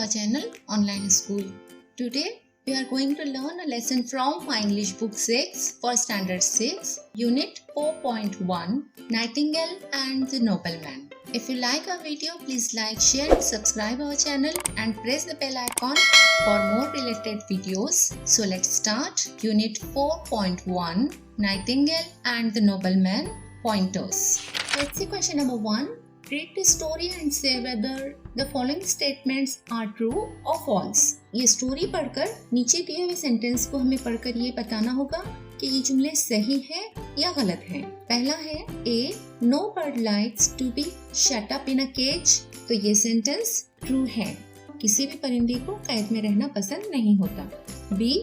our channel Online School. Today we are going to learn a lesson from my English book 6 for Standard 6, Unit 4.1, Nightingale and the Nobleman. If you like our video, please like, share and subscribe our channel and press the bell icon for more related videos. So let's start Unit 4.1, Nightingale and the Nobleman, Pointers. Let's see question number 1. Read the story and say whether the following statements are true or false. ये story पढ़कर नीचे दिए हुए sentence को हमें पढ़कर ये बताना होगा कि ये जुमले सही है या गलत हैं। पहला है A. No bird likes to be shut up in a cage. तो ये सेंटेंस ट्रू है। किसी भी परिंदे को कैद में रहना पसंद नहीं होता। B.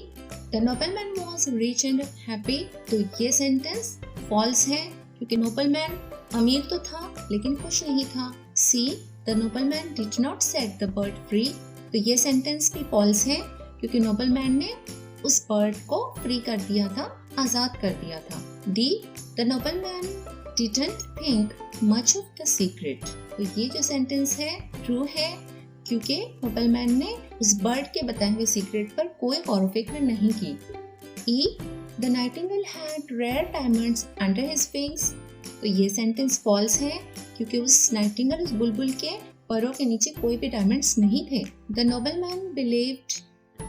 The nobleman was rich and happy. तो ये सेंटेंस फॉल्स है क्योंकि नोबलमैन अमीर तो था लेकिन खुश नहीं था। C. The nobleman did not set the bird free. तो ये सेंटेंस भी फॉल्स है क्योंकि नोबलमैन ने उस बर्ड को फ्री कर दिया था, आजाद कर दिया था। D. The nobleman didn't think much of the secret. तो ये जो सेंटेंस है ट्रू है क्योंकि नोबलमैन ने उस बर्ड के बताए हुए सीक्रेट पर कोई गौर व फिक्र नहीं की। E. The nightingale had rare diamonds under his wings. तो ये सेंटेंस फॉल्स है क्योंकि उस नाइटिंगेल उस बुलबुल के परों के नीचे कोई भी डायमंड्स नहीं थे। The nobleman believed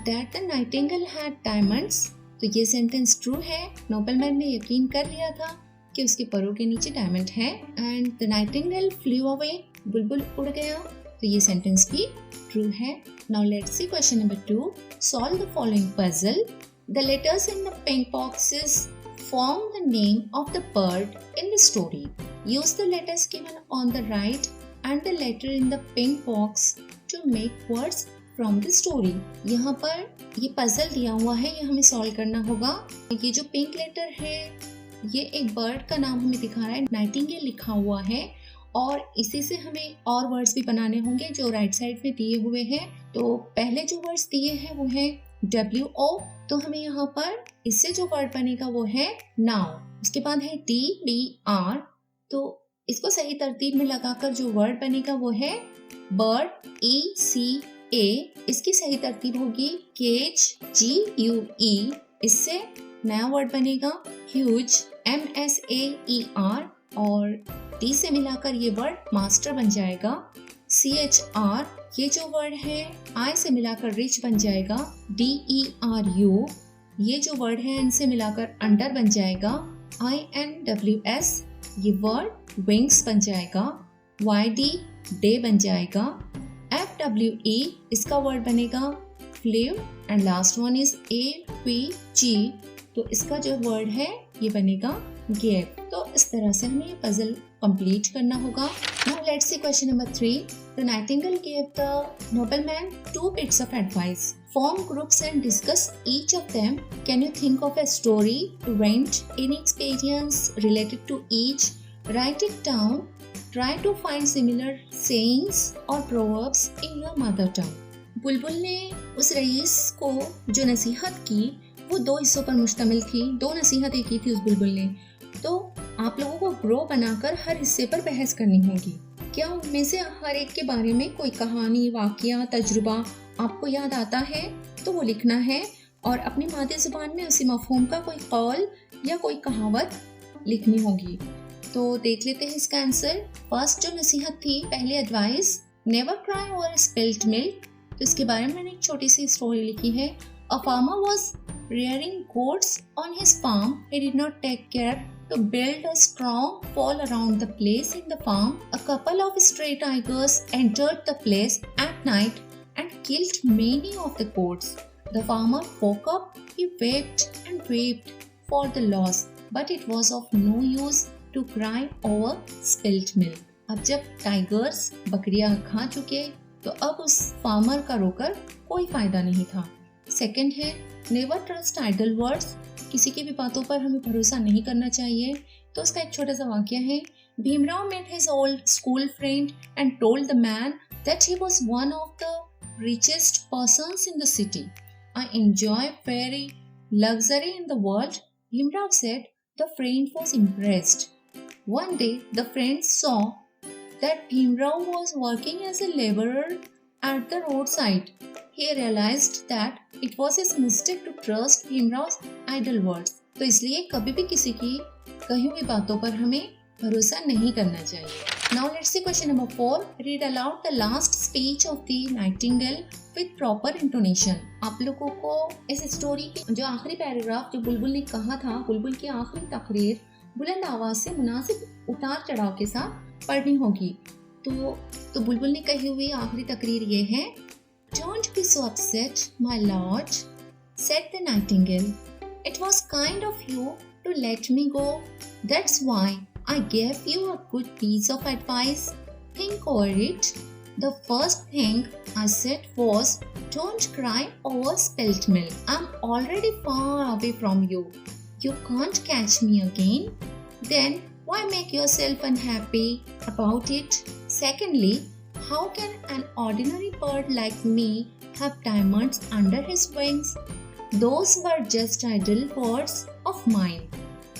that the nightingale had diamonds. तो ये सेंटेंस ट्रू है। नोबलमैन ने यकीन कर लिया था कि उसके परों के नीचे डायमंड है। And the nightingale flew away. बुलबुल उड़ गया। तो ये सेंटेंस भी ट्रू है। Now let's see question number 2. Solve the following puzzle. The letters in the pink boxes form the name of the bird in the story. Use the letters given on the right and the letter in the pink box to make words from the story. यहाँ पर ये puzzle दिया हुआ है, ये हमें solve करना होगा। ये जो पिंक लेटर है ये एक बर्ड का नाम हमें दिखा रहा है, नाइटिंगेल लिखा हुआ है और इसी से हमें और वर्ड्स भी बनाने होंगे जो राइट साइड में दिए हुए हैं। तो पहले जो वर्ड्स दिए हैं वो है WO, तो हमें यहाँ पर इससे जो वर्ड बनेगा वो है नाउ। उसके बाद है DBR, तो इसको सही तरतीब में लगाकर जो वर्ड बनेगा वो है बर्ड ECA, इसकी सही तरतीब होगी केज GUE, इससे नया वर्ड बनेगा ह्यूज MSAER और D से मिलाकर ये वर्ड मास्टर बन जाएगा। CHR, ये जो वर्ड है I से मिलाकर रिच बन जाएगा। DERU, ये जो वर्ड है N से मिलाकर अंडर बन जाएगा। INWS, ये वर्ड विंग्स बन जाएगा। YD, डे बन जाएगा। FWE, इसका वर्ड बनेगा flew and last one is APG, तो इसका जो वर्ड है ये बनेगा गेप। तो इस तरह से हमें ये पजल कंप्लीट करना होगा। Now let's see question number 3. The nightingale gave the nobleman 2 bits of advice. Form groups and discuss each of them. Can you think of a story, event, any experience related to each? Write it down. Try to find similar sayings or proverbs in your mother tongue. बुलबुल ने उस rice को जो नसीहत की वो 2 हिस्सों पर मुश्तमिल थी। 2 नसीहतें की थी उस बुलबुल ने। तो आप लोगों को ग्रो बनाकर हर हिस्से पर बहस करनी होगी। क्या उनमें से हर एक के बारे में कोई कहानी, वाकया, तजुर्बा आपको याद आता है तो वो लिखना है और अपनी मादरी ज़ुबान में उसी मफ़हूम का कोई कौल या कोई कहावत लिखनी होगी। तो देख लेते हैं इसका आंसर। फर्स्ट जो नसीहत थी, पहली advice, never cry over spilled milk, तो इसके बारे में मैंने एक छोटी सी स्टोरी लिखी है। A farmer was rearing goats on his farm. He did not take care to build a strong wall around the place in the farm. A couple of stray tigers entered the place at night and killed many of the goats. The farmer woke up. He wept and wept for the loss, but it was of no use to cry over spilt milk. अब जब tigers बकरियां खा चुके तो अब उस farmer का रोकर कोई फायदा नहीं था। सेकंड है नेवर ट्रस्ट आइडल वर्ड्स, किसी की भी बातों पर हमें भरोसा नहीं करना चाहिए। तो उसका एक छोटा सा वाक्य है। Bhimrao met his old school friend and told the man that he was one of the richest persons in the city. I enjoy very luxury in the world, Bhimrao said. The friend was impressed. One day the friend saw that Bhimrao was working as a laborer At the roadside, he realized that it was his mistake to trust Bhimrav's idle words. तो इसलिए कभी भी किसी की कही हुई बातों पर हमें भरोसा नहीं करना चाहिए. Now let's see question number 4. Read aloud the last speech of the Nightingale with proper intonation. आप लोगों को इस स्टोरी की जो आखिरी पैराग्राफ जो बुलबुल ने कहा था, बुलबुल की आखिरी तकरीर बुलंद आवाज से मुनासिब उतार चढ़ाव के साथ पढ़नी होगी. तो बुलबुल ने कही हुई आखिरी तकरीर ये है. Don't be so upset, my lord, said the Nightingale. It was kind of you to let me go. That's why I gave you a good piece of advice. Think over it. The first thing I said was, don't cry over spilt milk. I'm already far away from you. You can't catch me again. Then why make yourself unhappy about it? Secondly, how can an ordinary bird like me have diamonds under his wings? Those were just idle words of mine.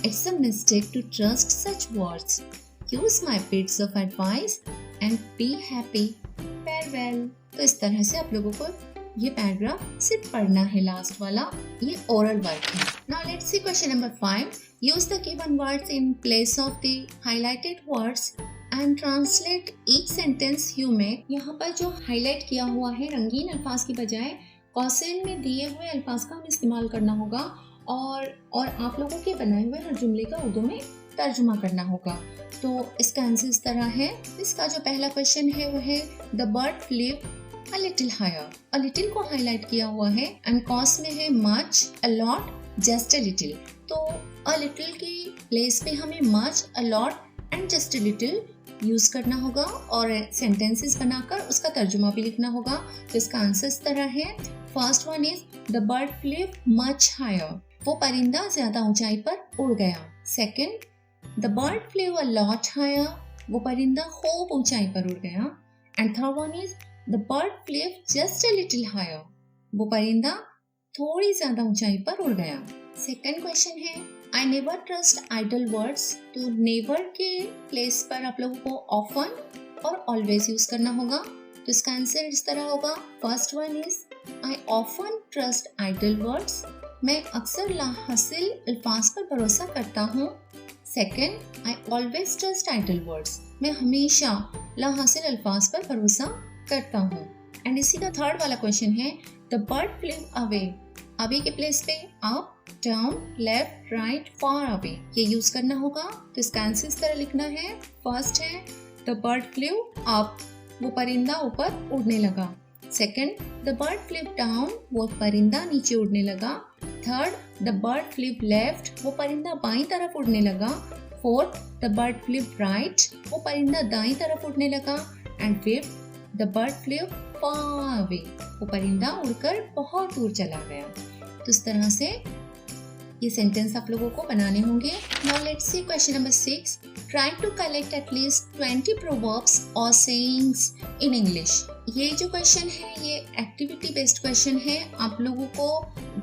It's a mistake to trust such words. Use my bits of advice and be happy. Farewell. तो इस तरह से आप लोगों को ये paragraph सिर्फ पढ़ना है. लास्ट वाला ये ओरल वर्क है. Now let's see question number 5. Use the given words in place of the highlighted words and translate each sentence you make. यहाँ पर जो हाईलाइट किया हुआ है रंगीन अल्फाज की बजाय कौशल में दिए हुए अल्फाज का हमें इस्तेमाल करना होगा और आप लोगों के बनाए हुए हर जुमले का उर्दू में तर्जुमा करना होगा. तो इसका आंसर इस तरह है. इसका जो पहला क्वेश्चन है वो है the bird flew a little higher. A little को हाईलाइट किया हुआ है एंड कॉस में है much, a lot, just a little. तो अ लिटिल की प्लेस पे हमें much, a lot and just a little use करना होगा और सेंटेंसेस बनाकर उसका तर्जुमा भी लिखना होगा. तो इसका आंसर इस तरह है. First one is the bird flew much higher. वो परिंदा ज्यादा ऊंचाई पर उड़ गया. Second, the bird flew a lot higher. वो परिंदा खूब ऊंचाई पर उड़ गया. And third one is the bird flew just a little higher. वो परिंदा थोड़ी ज्यादा ऊंचाई पर उड़ गया. सेकंड क्वेश्चन है I never trust idle words. तो नेवर के प्लेस पर आप लोगों को ऑफन और ऑलवेज यूज करना होगा. तो इसका आंसर इस तरह होगा. First one is I often trust idle words. मैं अक्सर लाहासिल अल्फाज पर भरोसा करता हूँ. Second, I always trust idle words. मैं हमेशा लाहासिल अल्फाज पर भरोसा करता हूँ. एंड इसी का थर्ड वाला क्वेश्चन है द बर्ड फ्लेव अवे. अवे के प्लेस पे up, down, left, right, far away ये यूज करना होगा. तो इसका आंसर इस तरह लिखना है. फर्स्ट है द बर्ड फ्लेव अप. वो परिंदा ऊपर उड़ने लगा. Second, the bird flew down. वो परिंदा नीचे उड़ने लगा. Third, the bird flew left. वो परिंदा बाईं तरफ उड़ने लगा. Fourth, the bird flew right. वो परिंदा दाईं तरफ उड़ने लगा. And fifth, the bird flew far away. वो परिंदा उड़कर बहुत दूर चला गया. तो इस तरह से ये सेंटेंस आप लोगों को बनाने होंगे. Now let's see question number 6. Try to collect at least 20 proverbs और सेइंग्स इन इंग्लिश. ये जो क्वेश्चन है ये एक्टिविटी बेस्ड क्वेश्चन है. आप लोगों को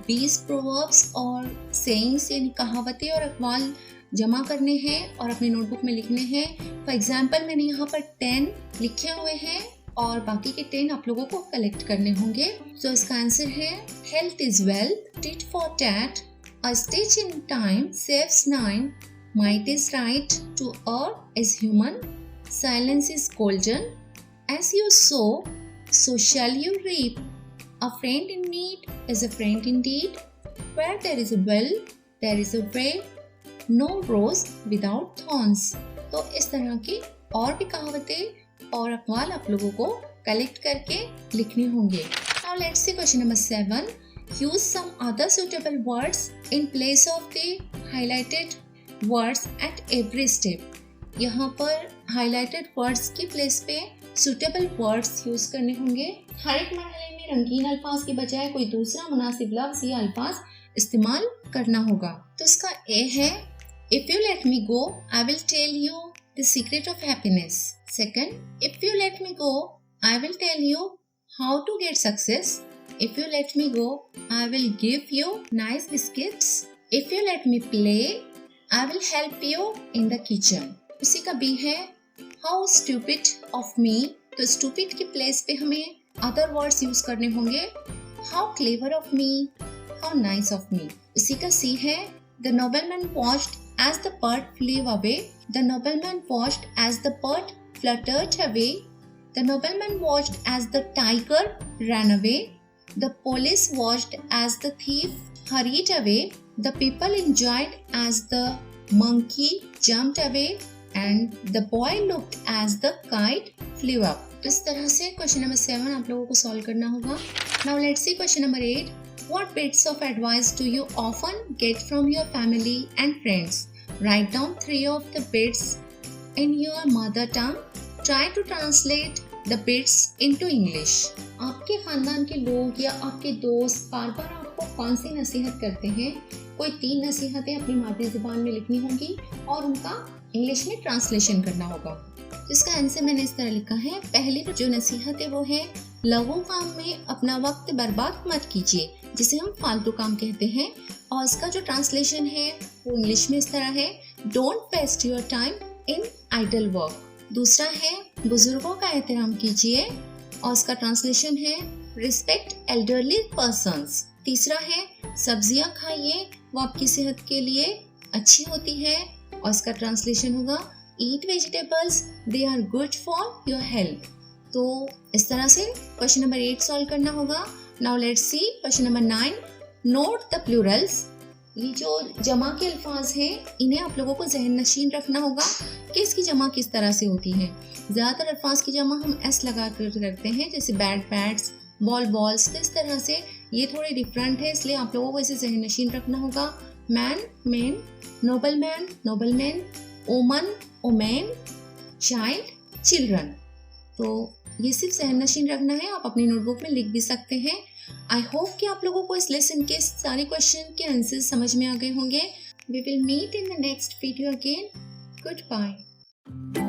20 प्रोवर्ब्स और सेइंग्स यानी कहावतें और अक़वाल जमा करने हैं और अपनी नोटबुक में लिखने हैं. फॉर एग्जाम्पल मैंने यहाँ पर 10 लिखे हुए हैं और बाकी के 10 आप लोगों को कलेक्ट करने होंगे. तो इसका आंसर है health is wealth, tit for tat, a stitch in time saves 9, might is right, to err is human, silence is golden, as you sow, so shall you reap, a friend in need is a friend indeed, where there is a well, there is a way, no rose without thorns. तो इस तरह की और भी कहावतें और अक़वाल आप लोगों को कलेक्ट करके लिखने होंगे. Now let's see question number 7. Use some other suitable words in place of the highlighted words at every step. यहाँ पर highlighted words की प्लेस पे suitable words यूज करने होंगे. हर एक मरहले में रंगीन अल्फाज के बजाय कोई दूसरा मुनासिब लफ्ज या अल्फाज इस्तेमाल करना होगा. तो इसका A है If you let me go, I will tell you the secret of happiness. Second, if you let me go, I will tell you how to get success. If you let me go, I will give you nice biscuits. If you let me play, I will help you in the kitchen. उसी का B है How stupid of me. तो stupid की place पे हमें other words use करने होंगे, how clever of me, how nice of me. इसी का सी है, the nobleman watched as the bird flew away, the nobleman watched as the bird fluttered away, the nobleman watched as the tiger ran away, the police watched as the thief hurried away, the people enjoyed as the monkey jumped away, and the boy looked as the kite flew up। इस तरह से question number 7 आप लोगों को solve करना होगा। Now let's see question number 8. What bits of advice do you often get from your family and friends? Write down 3 of the bits in your mother tongue. Try to translate the bits into English. आपके खानदान के लोग या आपके दोस्त बार बार आपको कौन सी नसीहत करते हैं? कोई 3 नसीहतें अपनी मातृ ज़ुबान में लिखनी होंगी और उनका इंग्लिश में ट्रांसलेशन करना होगा। इसका आंसर मैंने इस तरह लिखा है। पहली जो नसीहत है वो है, लघु काम में अपना वक्त बर्बाद मत कीजिए, जिसे हम फालतू काम कहते हैं। और इसका जो ट्रांसलेशन है वो इंग्लिश में इस तरह है, don't waste your time in idle work. दूसरा है, बुजुर्गों का एहतराम कीजिए, और इसका ट्रांसलेशन है, रिस्पेक्ट एल्डरली पर्सन्स। तीसरा है, सब्जियां खाइए, वो आपकी सेहत के लिए अच्छी होती है, और इसका ट्रांसलेशन होगा, eat vegetables, they are good for your health. तो इस तरह से क्वेश्चन नंबर 8 सॉल्व करना होगा। Now let's see question number 9, note the Plurals. ये जो जमा के अल्फाज हैं, इन्हें आप लोगों को जहन नशीन रखना होगा कि इसकी जमा किस तरह से होती है। ज़्यादातर अल्फाज की जमा हम एस लगा कर करते हैं, जैसे बैट बैट्स, बॉल बॉल्स। तो इस तरह से ये थोड़े डिफरेंट है, इसलिए आप लोगों को इसे जहन नशीन रखना होगा। मैन मैन, नोबलमैन नोबलमैन, ओमन ओमैन, चाइल्ड चिल्ड्रन। तो ये सिर्फ जहन नशीन रखना है, आप अपनी नोटबुक में लिख भी सकते हैं। आई होप कि आप लोगों को इस लेसन के सारे क्वेश्चन के आंसर्स समझ में आ गए होंगे। We will meet in the next video again. Good bye.